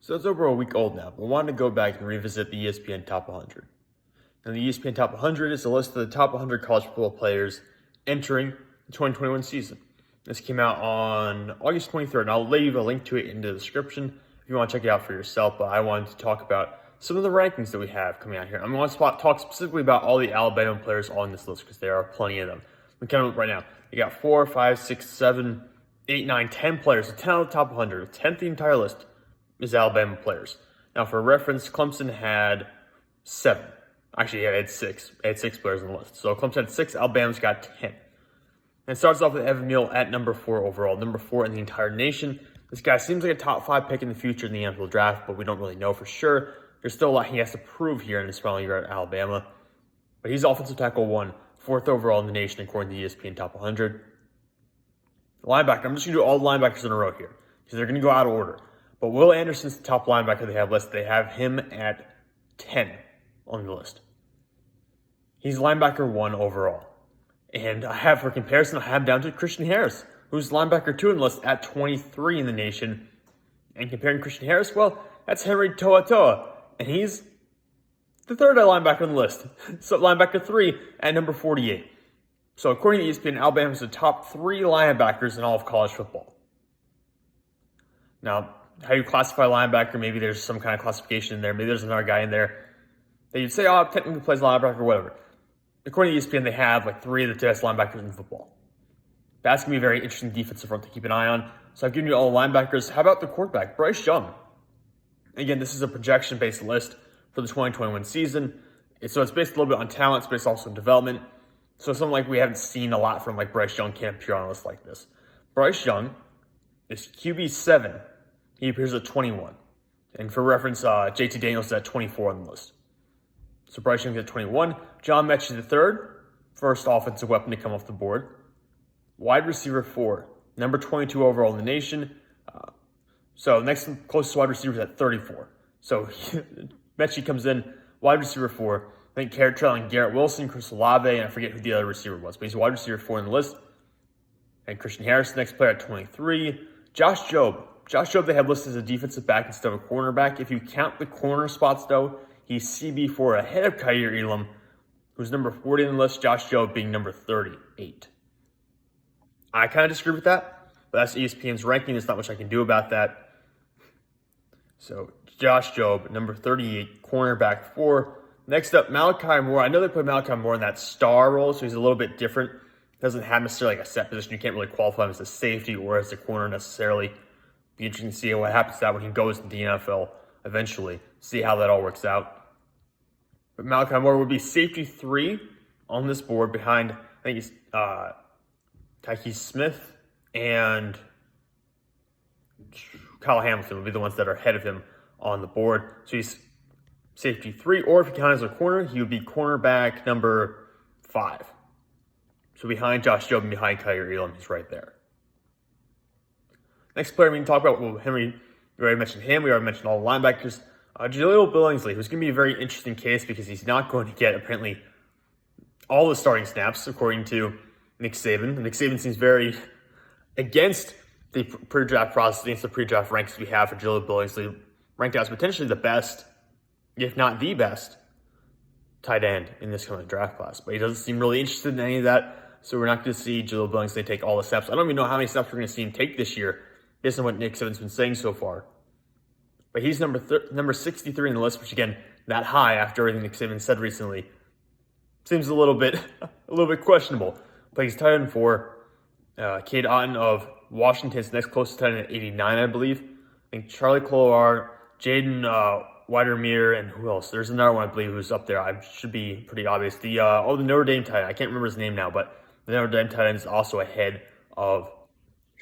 So it's over a week old now, but I wanted to go back and revisit the ESPN Top 100. Now, the ESPN Top 100 is a list of the top 100 college football players entering the 2021 season. This came out on August 23rd, and I'll leave a link to it in the description if you want to check it out for yourself, but I wanted to talk about some of the rankings that we have coming out here. I'm going to talk specifically about all the Alabama players on this list because there are plenty of them. We count them right now. You got 4, 5, 6, 7, 8, 9, 10 players. So 10 out of the top 100. 10th the entire list is Alabama players. Now, for reference, Clemson had 7. Actually, yeah, it had 6. It had 6 players on the list. So Clemson had 6. Alabama's got 10. And it starts off with Evan Neal at number 4 overall, number 4 in the entire nation. This guy seems like a top 5 pick in the future in the NFL draft, but we don't really know for sure. There's still a lot he has to prove here in his final year at Alabama. But he's offensive tackle 1, 4th overall in the nation according to the ESPN Top 100. Linebacker, I'm just going to do all the linebackers in a row here because they're going to go out of order. But Will Anderson's the top linebacker they have listed. They have him at 10 on the list. He's linebacker 1 overall. And I have, for comparison, I have down to Christian Harris, who's linebacker 2 on the list at 23 in the nation. And comparing Christian Harris, well, that's Henry To'oTo'o. And he's the third linebacker on the list. So linebacker 3 at number 48. So according to ESPN, Alabama is the top 3 linebackers in all of college football. Now, how you classify linebacker, maybe there's some kind of classification in there. Maybe there's another guy in there that you'd say, oh, technically plays linebacker or whatever. According to ESPN, they have like 3 of the best linebackers in football. That's going to be a very interesting defensive front to keep an eye on. So I've given you all the linebackers. How about the quarterback, Bryce Young? Again, this is a projection-based list for the 2021 season. So it's based a little bit on talent. It's based also on development. So something like we haven't seen a lot from like Bryce Young can't appear on a list like this. Bryce Young is QB 7. He appears at 21. And for reference, JT Daniels is at 24 on the list. So Bryce Young's at 21. John Mechie III, first offensive weapon to come off the board. Wide receiver 4, number 22 overall in the nation. So next closest wide receiver is at 34. So Mechie comes in, wide receiver 4. I think trailing Garrett Wilson, Chris Olave, and I forget who the other receiver was. But he's a wide receiver 4 on the list. And Christian Harris, next player at 23. Josh Jobe. Josh Jobe they have listed as a defensive back instead of a cornerback. If you count the corner spots, though, he's CB4 ahead of Kaiir Elam, who's number 40 on the list. Josh Jobe being number 38. I kind of disagree with that, but that's ESPN's ranking. There's not much I can do about that. So Josh Jobe, number 38, cornerback 4. Next up, Malachi Moore. I know they put Malachi Moore in that star role, so he's a little bit different. Doesn't have necessarily like a set position. You can't really qualify him as a safety or as a corner necessarily. Be interesting to see what happens to that when he goes to the NFL eventually. See how that all works out. But Malachi Moore would be safety 3 on this board behind, I think he's Tyke Smith and Kyle Hamilton would be the ones that are ahead of him on the board. So he's safety 3, or if you count as a corner, he would be cornerback number 5. So behind Josh Jobe and behind Kaiir Elam, he's right there. Next player we can talk about, well, Henry, we already mentioned him. We already mentioned all the linebackers. Jaleel Billingsley, who's going to be a very interesting case because he's not going to get, apparently, all the starting snaps, according to Nick Saban. Nick Saban seems very against the pre-draft process, against the pre-draft ranks we have for Jaleel Billingsley, ranked as potentially the best, if not the best, tight end in this coming draft class. But he doesn't seem really interested in any of that, so we're not going to see Jaleel Billingsley take all the snaps. I don't even know how many snaps we're going to see him take this year, based on what Nick Saban's been saying so far. But he's number 63 in the list, which again, that high after everything Nick Saban said recently, seems a little bit questionable. But he's tight end 4. Cade Otton of Washington's next closest tight end at 89, I believe. I think Charlie Cloar, Jaden Widermeer, and who else? There's another one I believe who's up there. I should be pretty obvious. The Notre Dame tight end. I can't remember his name now, but the Notre Dame tight end is also ahead of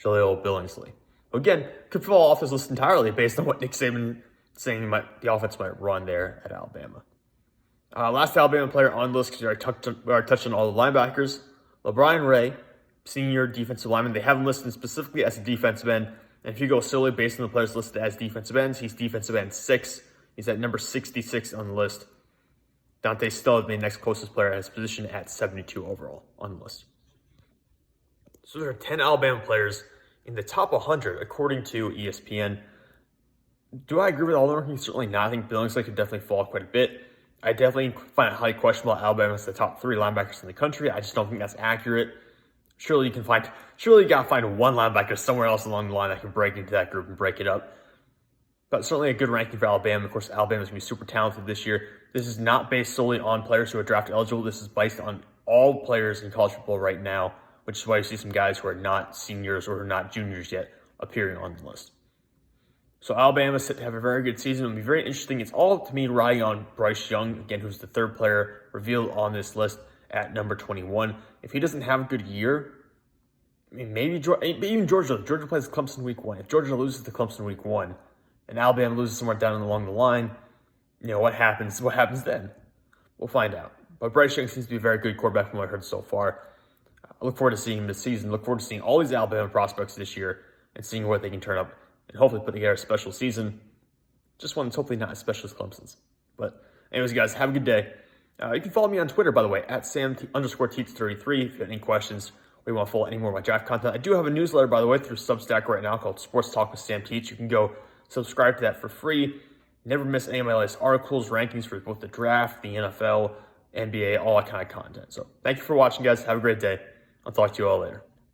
Jaleel Billingsley. Again, could fall off this list entirely based on what Nick Saban saying the offense might run there at Alabama. Last Alabama player on the list, because we already touched on all the linebackers. LeBron Ray, senior defensive lineman. They have him listed specifically as a defensive end. And if you go solely based on the players listed as defensive ends, he's defensive end 6. He's at number 66 on the list. Dante Still, the next closest player, at his position at 72 overall on the list. So there are 10 Alabama players in the top 100, according to ESPN. Do I agree with all the rankings? Certainly not. I think Billingsley could definitely fall quite a bit. I definitely find it highly questionable Alabama is the top 3 linebackers in the country. I just don't think that's accurate. Surely you gotta find one linebacker somewhere else along the line that can break into that group and break it up. But certainly a good ranking for Alabama. Of course, Alabama's going to be super talented this year. This is not based solely on players who are draft eligible. This is based on all players in college football right now, which is why you see some guys who are not seniors or who are not juniors yet appearing on the list. So Alabama's set to have a very good season. It'll be very interesting. It's all, to me, riding on Bryce Young, again, who's the 3rd player revealed on this list at number 21. If he doesn't have a good year, I mean, maybe even Georgia. Georgia plays Clemson week 1. If Georgia loses to Clemson week 1 and Alabama loses somewhere down along the line, what happens? What happens then? We'll find out. But Bryce Young seems to be a very good quarterback from what I heard so far. I look forward to seeing him this season. Look forward to seeing all these Alabama prospects this year and seeing what they can turn up and hopefully put together a special season. Just one that's hopefully not as special as Clemson's. But anyways, guys, have a good day. You can follow me on Twitter, by the way, at Sam_Teats33 if you have any questions or you want to follow any more of my draft content. I do have a newsletter, by the way, through Substack right now called Sports Talk with Sam Teats. You can go subscribe to that for free. Never miss any of my latest articles, rankings for both the draft, the NFL, NBA, all that kind of content. So thank you for watching, guys. Have a great day. I'll talk to you all later.